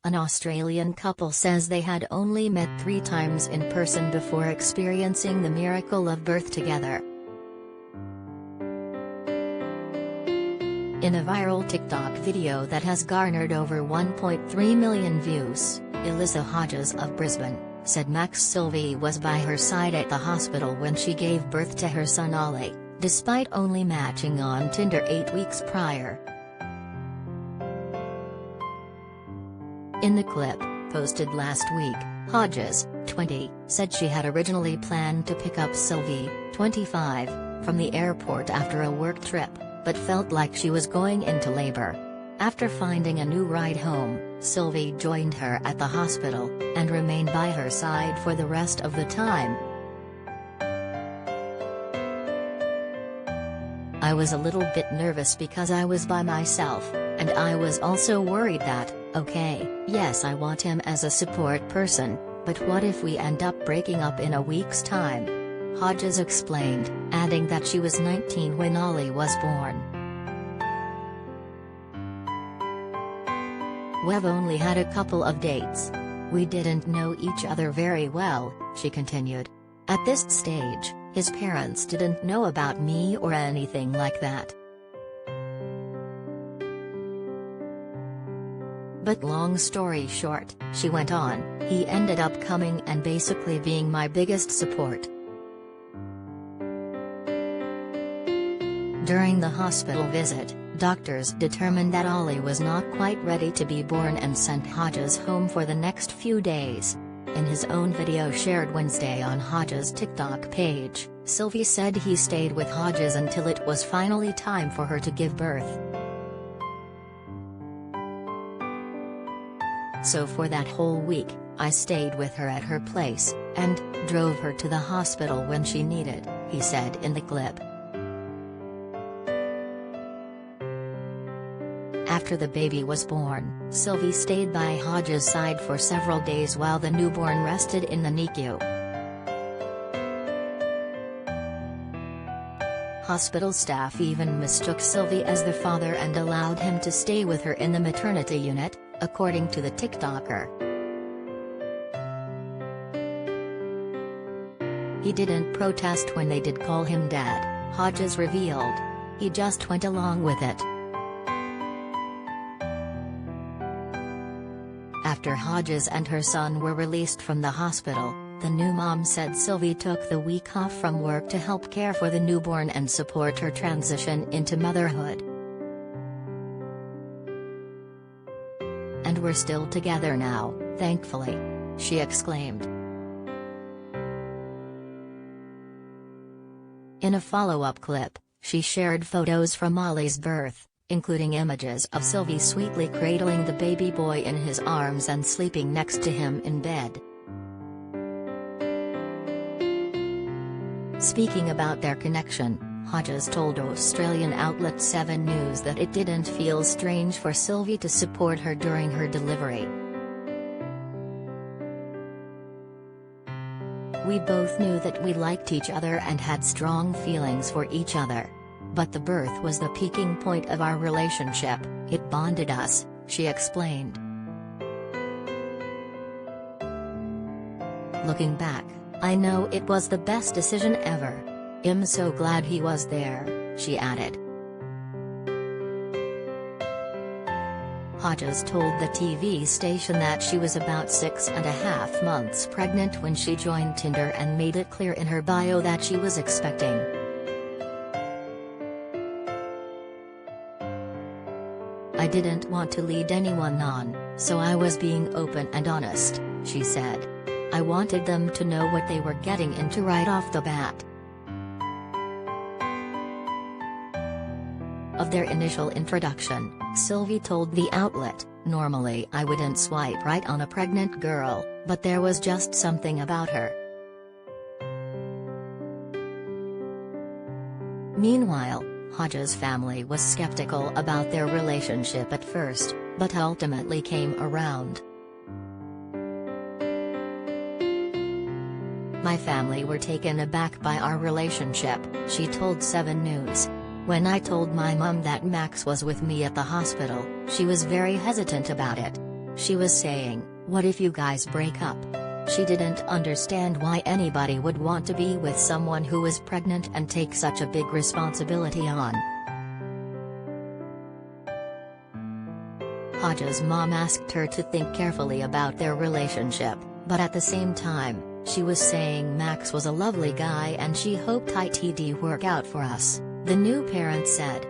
An Australian couple says they had only met 3 times in person before experiencing the miracle of birth together. In a viral TikTok video that has garnered over 1.3 million views, Hodges of Brisbane said Max Silvy was by her side at the hospital when she gave birth to her son Ollie, despite only matching on Tinder 8 weeks prior. In the clip, posted last week, Hodges, 20, said she had originally planned to pick up Silvy, 25, from the airport after a work trip, but felt like she was going into labor. After finding a new ride home, Silvy joined her at the hospital, and remained by her side for the rest of the time. "I was a little bit nervous because I was by myself, and I was also worried that, okay, yes, I want him as a support person, but what if we end up breaking up in a week's time?" Hodges explained, adding that she was 19 when Ollie was born. "We've only had a couple of dates. We didn't know each other very well," she continued. "At this stage, his parents didn't know about me or anything like that. But long story short," she went on, "he ended up coming and basically being my biggest support." During the hospital visit, doctors determined that Ollie was not quite ready to be born and sent Hodges home for the next few days. In his own video shared Wednesday on Hodges' TikTok page, Silvy said he stayed with Hodges until it was finally time for her to give birth. "So for that whole week, I stayed with her at her place, and drove her to the hospital when she needed," he said in the clip. After the baby was born, Silvy stayed by Hodges' side for several days while the newborn rested in the NICU. Hospital staff even mistook Silvy as the father and allowed him to stay with her in the maternity unit, according to the TikToker. "He didn't protest when they did call him dad," Hodges revealed. "He just went along with it." After Hodges and her son were released from the hospital, the new mom said Silvy took the week off from work to help care for the newborn and support her transition into motherhood. "And we're still together now, thankfully," she exclaimed. In a follow-up clip, she shared photos from Ollie's birth, including images of Silvy sweetly cradling the baby boy in his arms and sleeping next to him in bed. Speaking about their connection, Hodges told Australian outlet 7 News that it didn't feel strange for Silvy to support her during her delivery. "We both knew that we liked each other and had strong feelings for each other. But the birth was the peaking point of our relationship, it bonded us," she explained. "Looking back, I know it was the best decision ever. I'm so glad he was there," she added. Hodges told the TV station that she was about 6.5 months pregnant when she joined Tinder and made it clear in her bio that she was expecting. "I didn't want to lead anyone on, so I was being open and honest," she said. "I wanted them to know what they were getting into right off the bat." Of their initial introduction, Silvy told the outlet, "Normally I wouldn't swipe right on a pregnant girl, but there was just something about her." Meanwhile, Hodges' family was skeptical about their relationship at first, but ultimately came around. "My family were taken aback by our relationship," she told 7 News. "When I told my mum that Max was with me at the hospital, she was very hesitant about it. She was saying, "What if you guys break up?" She didn't understand why anybody would want to be with someone who was pregnant and take such a big responsibility on. Hodges' mom asked her to think carefully about their relationship, but at the same time, she was saying Max was a lovely guy and she hoped it'd work out for us, the new parent said.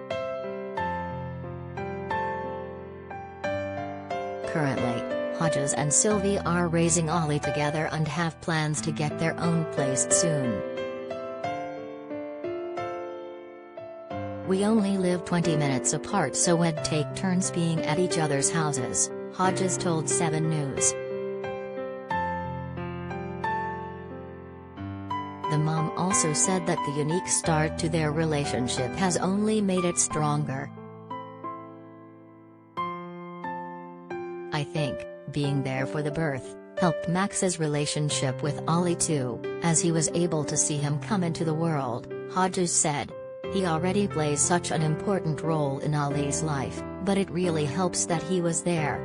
Currently, Hodges and Silvy are raising Ollie together and have plans to get their own place soon. "We only live 20 minutes apart, so we'd take turns being at each other's houses," Hodges told 7 News. The mom also said that the unique start to their relationship has only made it stronger. "I think, being there for the birth, helped Max's relationship with Ollie too, as he was able to see him come into the world," Hodges said. "He already plays such an important role in Ollie's life, but it really helps that he was there."